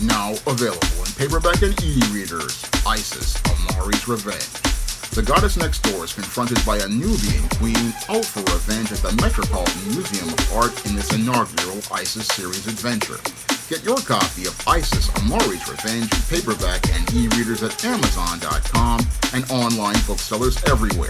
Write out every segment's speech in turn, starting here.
Now available in paperback and e-readers, Isis, Amari's Revenge. The goddess next door is confronted by a Nubian queen out for revenge at the Metropolitan Museum of Art in this inaugural Isis series adventure. Get your copy of Isis, Amari's Revenge in paperback and e-readers at Amazon.com and online booksellers everywhere.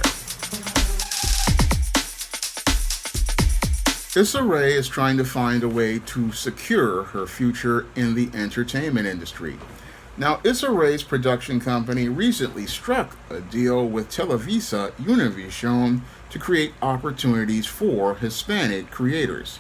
Issa Rae is trying to find a way to secure her future in the entertainment industry. Now, Issa Rae's production company recently struck a deal with TelvisaUnivision to create opportunities for Hispanic creators.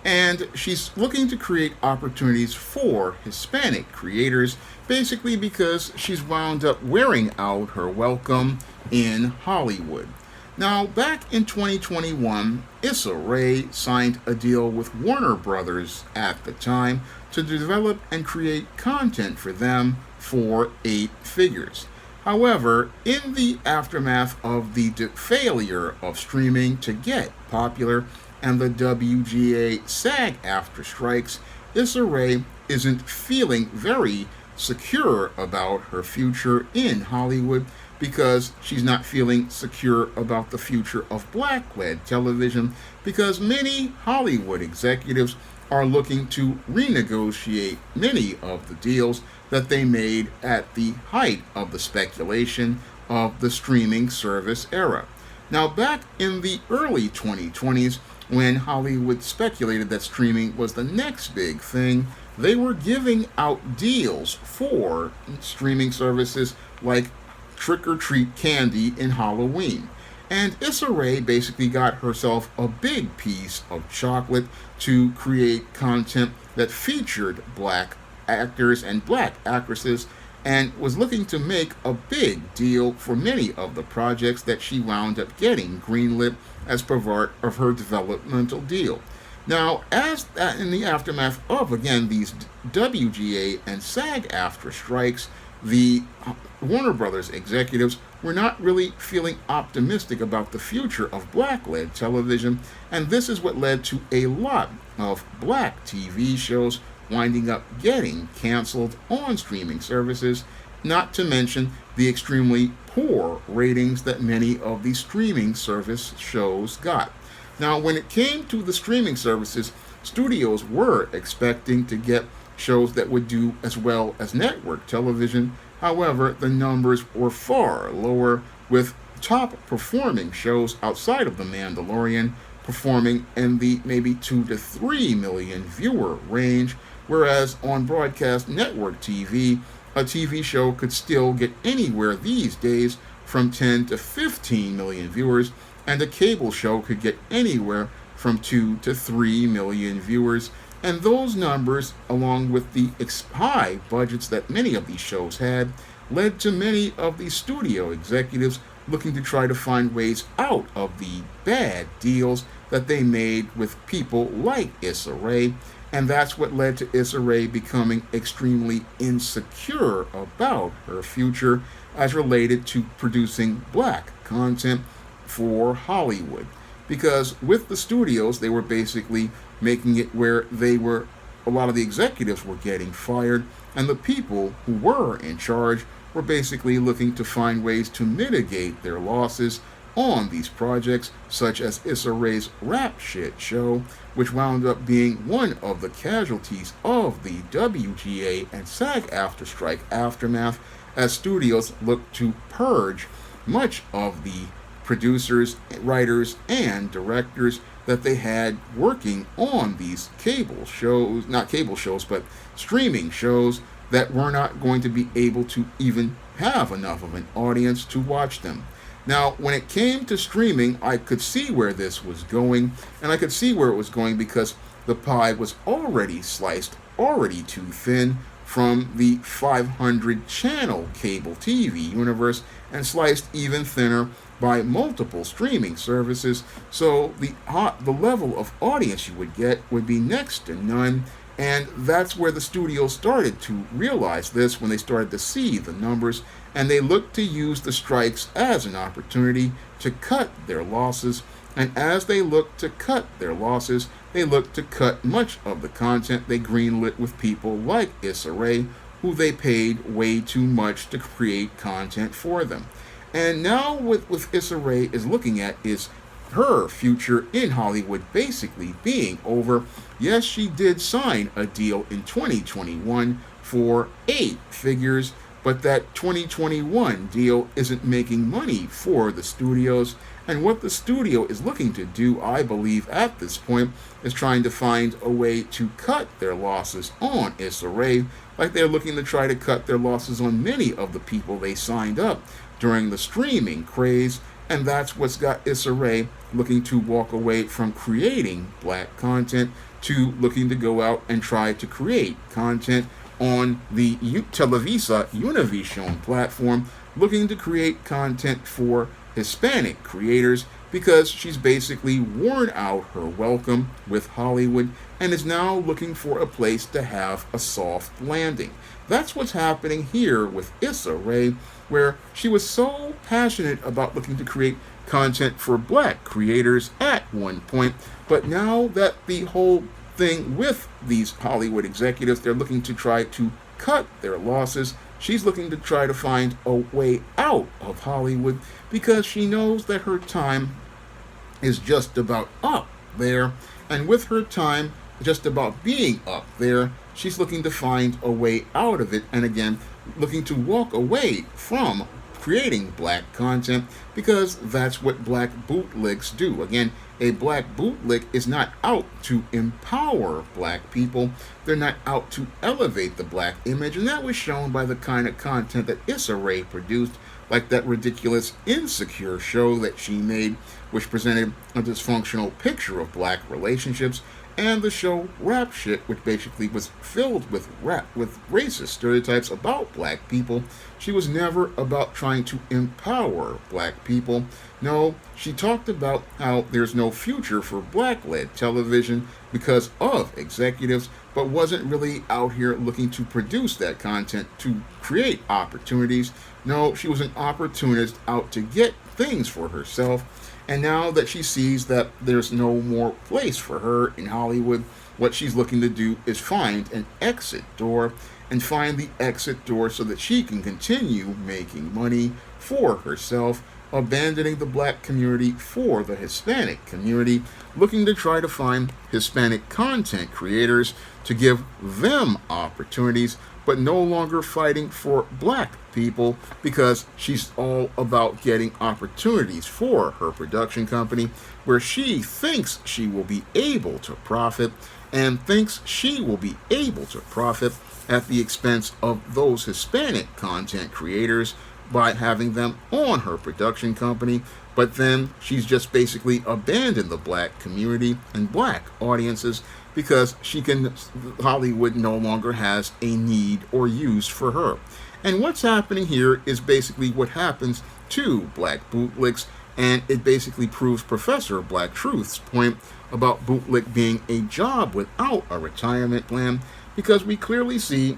And she's looking to create opportunities for Hispanic creators basically because she's wound up wearing out her welcome in Hollywood. Now, back in 2021, Issa Rae signed a deal with Warner Brothers at the time to develop and create content for them for 8 figures. However, in the aftermath of the failure of streaming to get popular and the WGA SAG-AFTRA strikes, Issa Rae isn't feeling very secure about her future in Hollywood because she's not feeling secure about the future of black-led television because many Hollywood executives are looking to renegotiate many of the deals that they made at the height of the speculation of the streaming service era. Now, back in the early 2020s, when Hollywood speculated that streaming was the next big thing, they were giving out deals for streaming services like trick-or-treat candy in Halloween. And Issa Rae basically got herself a big piece of chocolate to create content that featured black actors and black actresses and was looking to make a big deal for many of the projects that she wound up getting greenlit as part of her developmental deal. Now, as in the aftermath of, again, these WGA and SAG-AFTRA strikes, the Warner Brothers executives were not really feeling optimistic about the future of black-led television, and this is what led to a lot of black TV shows winding up getting canceled on streaming services, not to mention the extremely poor ratings that many of the streaming service shows got. Now, when it came to the streaming services, studios were expecting to get shows that would do as well as network television. However, the numbers were far lower, with top performing shows outside of The Mandalorian performing in the maybe 2 to 3 million viewer range, whereas on broadcast network TV, a TV show could still get anywhere these days from 10 to 15 million viewers, and a cable show could get anywhere from 2 to 3 million viewers. And those numbers, along with the high budgets that many of these shows had, led to many of the studio executives looking to try to find ways out of the bad deals that they made with people like Issa Rae. And that's what led to Issa Rae becoming extremely insecure about her future as related to producing black content for Hollywood. Because with the studios, they were basically making it where a lot of the executives were getting fired, and the people who were in charge were basically looking to find ways to mitigate their losses on these projects, such as Issa Rae's Rap Shit show, which wound up being one of the casualties of the WGA and SAG-AFTRA strike aftermath, as studios looked to purge much of the producers, writers, and directors that they had working on these cable shows, not cable shows, but streaming shows that were not going to be able to even have enough of an audience to watch them. Now, when it came to streaming, I could see where this was going, and I could see where it was going because the pie was already sliced, already too thin from the 500 channel cable TV universe, and sliced even thinner by multiple streaming services, so the level of audience you would get would be next to none. And that's where the studios started to realize this, when they started to see the numbers, and they looked to use the strikes as an opportunity to cut their losses. And as they looked to cut their losses, they looked to cut much of the content they greenlit with people like Issa Rae, who they paid way too much to create content for them. And now what Issa Rae is looking at is her future in Hollywood basically being over. Yes, she did sign a deal in 2021 for 8 figures, but that 2021 deal isn't making money for the studios. And what the studio is looking to do, I believe, at this point, is trying to find a way to cut their losses on Issa Rae, like they're looking to try to cut their losses on many of the people they signed up during the streaming craze. And that's what's got Issa Rae looking to walk away from creating black content to looking to go out and try to create content on the TelvisaUnivision platform, looking to create content for Hispanic creators, because she's basically worn out her welcome with Hollywood and is now looking for a place to have a soft landing. That's what's happening here with Issa Rae, where she was so passionate about looking to create content for black creators at one point, but now that the whole thing with these Hollywood executives, they're looking to try to cut their losses. She's looking to try to find a way out of Hollywood because she knows that her time is just about up there. And with her time just about being up there, she's looking to find a way out of it. And again, looking to walk away from creating black content, because that's what black bootlegs do. Again, a black bootleg is not out to empower black people. They're not out to elevate the black image, and that was shown by the kind of content that Issa Rae produced, like that ridiculous Insecure show that she made, which presented a dysfunctional picture of black relationships, and the show Rap Shit, which basically was filled with racist stereotypes about black people. She was never about trying to empower black people. No, she talked about how there's no future for black-led television because of executives, but wasn't really out here looking to produce that content to create opportunities. No, she was an opportunist out to get things for herself. And now that she sees that there's no more place for her in Hollywood, what she's looking to do is find an exit door, and find the exit door so that she can continue making money for herself, abandoning the black community for the Hispanic community, looking to try to find Hispanic content creators to give them opportunities, but no longer fighting for black people, because she's all about getting opportunities for her production company where she thinks she will be able to profit, and thinks she will be able to profit at the expense of those Hispanic content creators by having them on her production company. But then she's just basically abandoned the black community and black audiences because Hollywood no longer has a need or use for her. And what's happening here is basically what happens to black bootlegs, and it basically proves Professor Black Truth's point about bootleg being a job without a retirement plan, because we clearly see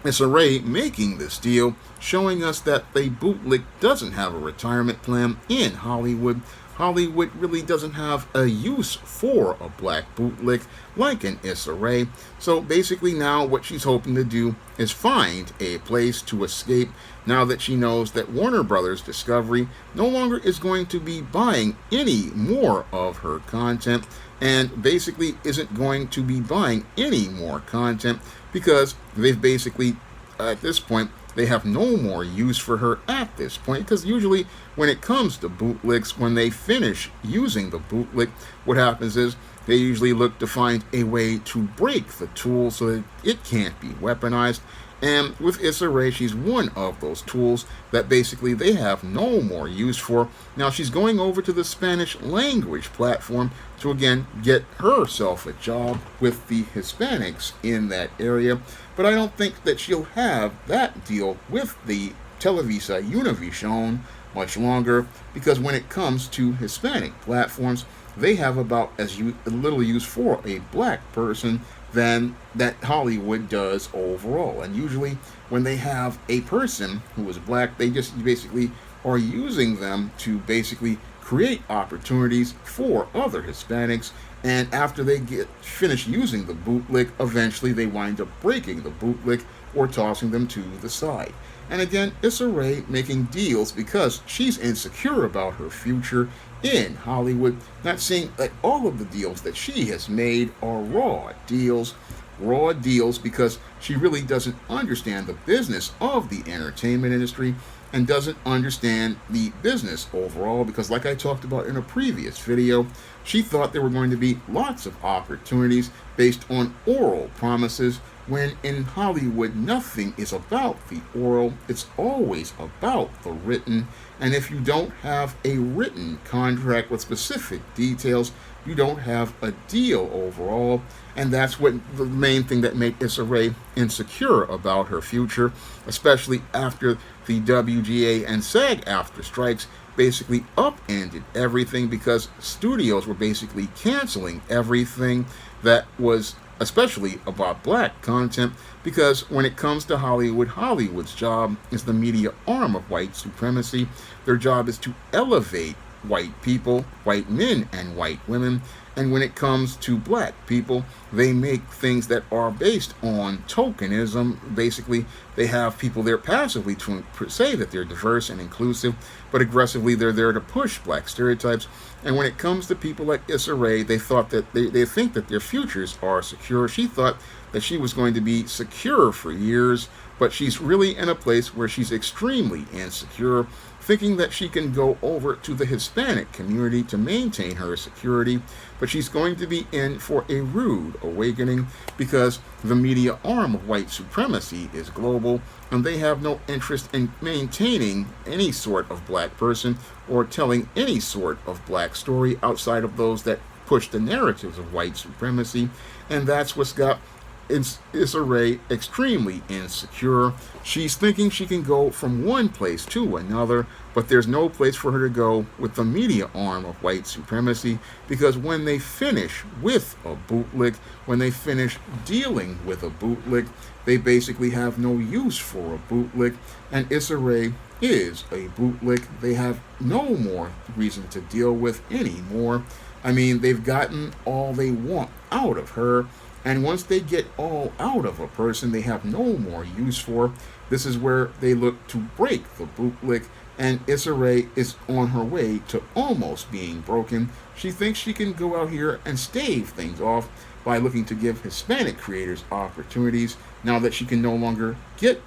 Issa Rae making this deal, showing us that the bootleg doesn't have a retirement plan in Hollywood. Hollywood really doesn't have a use for a black bootleg like an Issa Rae. So basically now what she's hoping to do is find a place to escape now that she knows that Warner Brothers Discovery no longer is going to be buying any more of her content, and basically isn't going to be buying any more content because they've basically, at this point, they have no more use for her at this point. Because usually when it comes to bootlegs, when they finish using the bootleg, what happens is they usually look to find a way to break the tool so that it can't be weaponized. And with Issa Rae, she's one of those tools that basically they have no more use for. Now she's going over to the Spanish language platform to again get herself a job with the Hispanics in that area. But I don't think that she'll have that deal with the TelvisaUnivision much longer, because when it comes to Hispanic platforms, they have about as little use for a black person than that Hollywood does overall. And usually when they have a person who is black, they just basically are using them to basically create opportunities for other Hispanics, and after they get finished using the bootlick, eventually they wind up breaking the bootlick or tossing them to the side. And again, Issa Rae making deals because she's insecure about her future in Hollywood, not seeing that all of the deals that she has made are raw deals because she really doesn't understand the business of the entertainment industry and doesn't understand the business overall, because like I talked about in a previous video, she thought there were going to be lots of opportunities based on oral promises, when in Hollywood nothing is about the oral, it's always about the written. And if you don't have a written contract with specific details, you don't have a deal overall. And that's what the main thing that made Issa Rae insecure about her future, especially after the WGA and SAG-AFTRA strikes basically upended everything, because studios were basically canceling everything that was especially about black content, because when it comes to Hollywood, Hollywood's job is the media arm of white supremacy. Their job is to elevate white people, white men and white women, and when it comes to black people, they make things that are based on tokenism. Basically, they have people there passively to say that they're diverse and inclusive, but aggressively they're there to push black stereotypes. And when it comes to people like Issa Rae, they thought that they think that their futures are secure. She thought that she was going to be secure for years, but she's really in a place where she's extremely insecure, thinking that she can go over to the Hispanic community to maintain her security, but she's going to be in for a rude awakening, because the media arm of white supremacy is global, and they have no interest in maintaining any sort of black person or telling any sort of black story outside of those that push the narratives of white supremacy. And that's what's got Issa Rae extremely insecure. She's thinking she can go from one place to another, but there's no place for her to go with the media arm of white supremacy, because when they finish with a bootlick, when they finish dealing with a bootlick, they basically have no use for a bootlick, and Issa Rae is a bootlick. They have no more reason to deal with anymore. I mean, they've gotten all they want out of her. And once they get all out of a person they have no more use for, this is where they look to break the bootlick, and Issa Rae is on her way to almost being broken. She thinks she can go out here and stave things off by looking to give Hispanic creators opportunities, now that she can no longer get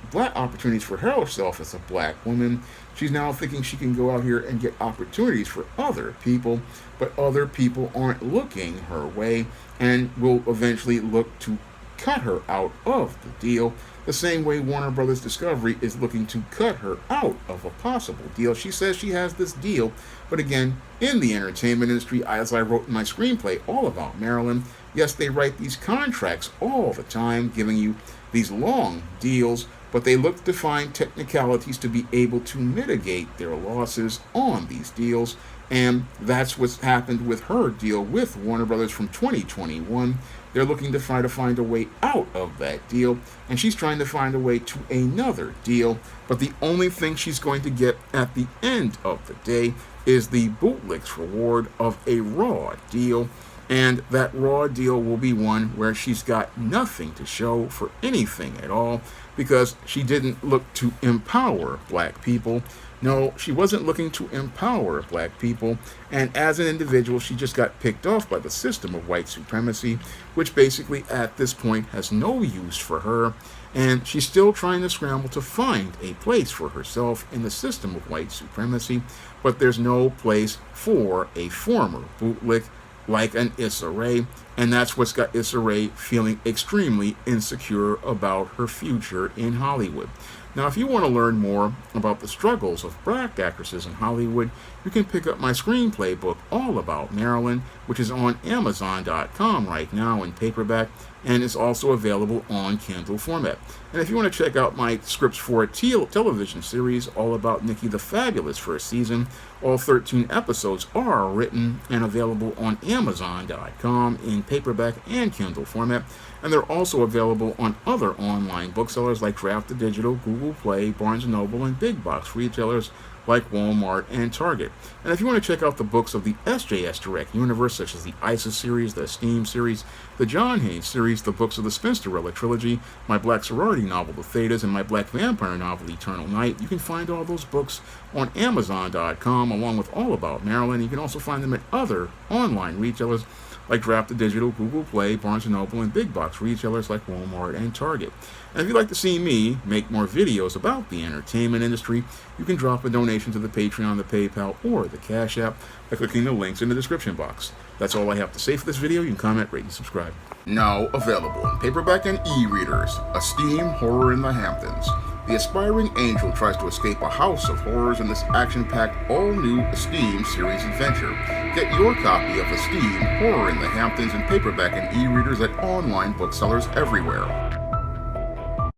black opportunities for herself as a black woman. She's now thinking she can go out here and get opportunities for other people, but other people aren't looking her way and will eventually look to cut her out of the deal, the same way Warner Brothers Discovery is looking to cut her out of a possible deal. She says she has this deal, but again, in the entertainment industry, as I wrote in my screenplay all about Maryland, yes, they write these contracts all the time, giving you these long deals, but they look to find technicalities to be able to mitigate their losses on these deals. And that's what's happened with her deal with Warner Brothers from 2021. They're looking to try to find a way out of that deal, and she's trying to find a way to another deal. But the only thing she's going to get at the end of the day is the bootlick's reward of a raw deal. And that raw deal will be one where she's got nothing to show for anything at all, because she didn't look to empower black people. No, she wasn't looking to empower black people, and as an individual, she just got picked off by the system of white supremacy, which basically at this point has no use for her, and she's still trying to scramble to find a place for herself in the system of white supremacy, but there's no place for a former bootlick like an Issa Rae, and that's what's got Issa Rae feeling extremely insecure about her future in Hollywood. Now, if you want to learn more about the struggles of black actresses in Hollywood, you can pick up my screenplay book all about Maryland, which is on Amazon.com right now in paperback, and is also available on Kindle format. And if you want to check out my scripts for a television series all about Nikki the Fabulous first season, all 13 episodes are written and available on Amazon.com in in paperback and Kindle format, and they're also available on other online booksellers like Draft to Digital, Google Play, Barnes & Noble, and big box retailers like Walmart and Target. And if you want to check out the books of the SJS Direct universe, such as the Issa series, the Esteem series, the John Haynes series, the books of the Spinsterella trilogy, my Black sorority novel, The Thetas, and my Black vampire novel, Eternal Night, you can find all those books on Amazon.com, along with All About Marilyn. You can also find them at other online retailers like Draft to Digital, Google Play, Barnes & Noble, and big box retailers like Walmart and Target. And if you'd like to see me make more videos about the entertainment industry, you can drop a donation to the Patreon, the PayPal, or the Cash App by clicking the links in the description box. That's all I have to say for this video. You can comment, rate, and subscribe. Now available in paperback and e-readers, Esteem, Horror in the Hamptons. The aspiring angel tries to escape a house of horrors in this action-packed, all-new Esteem series adventure. Get your copy of Esteem, Horror in the Hamptons in paperback and e-readers at online booksellers everywhere.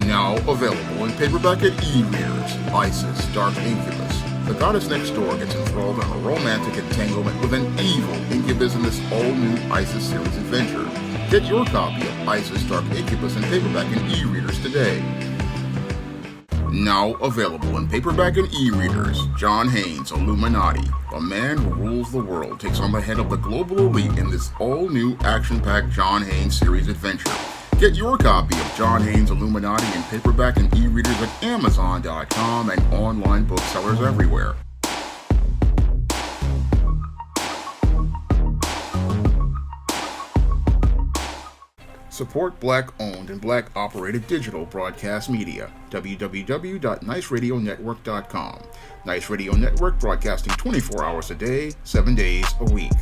Now available in paperback and e-readers, Isis, Dark Incubus. The goddess next door gets enthralled in a romantic entanglement with an evil incubus in this all-new Isis series adventure. Get your copy of Isis, Dark Incubus in paperback and e-readers today. Now available in paperback and e-readers, John Haynes, Illuminati. The man who rules the world takes on the head of the global elite in this all-new action-packed John Haynes series adventure. Get your copy of John Haynes' Illuminati in paperback and e-readers at Amazon.com and online booksellers everywhere. Support Black-owned and Black-operated digital broadcast media. www.niceradionetwork.com. Nice Radio Network, broadcasting 24 hours a day, 7 days a week.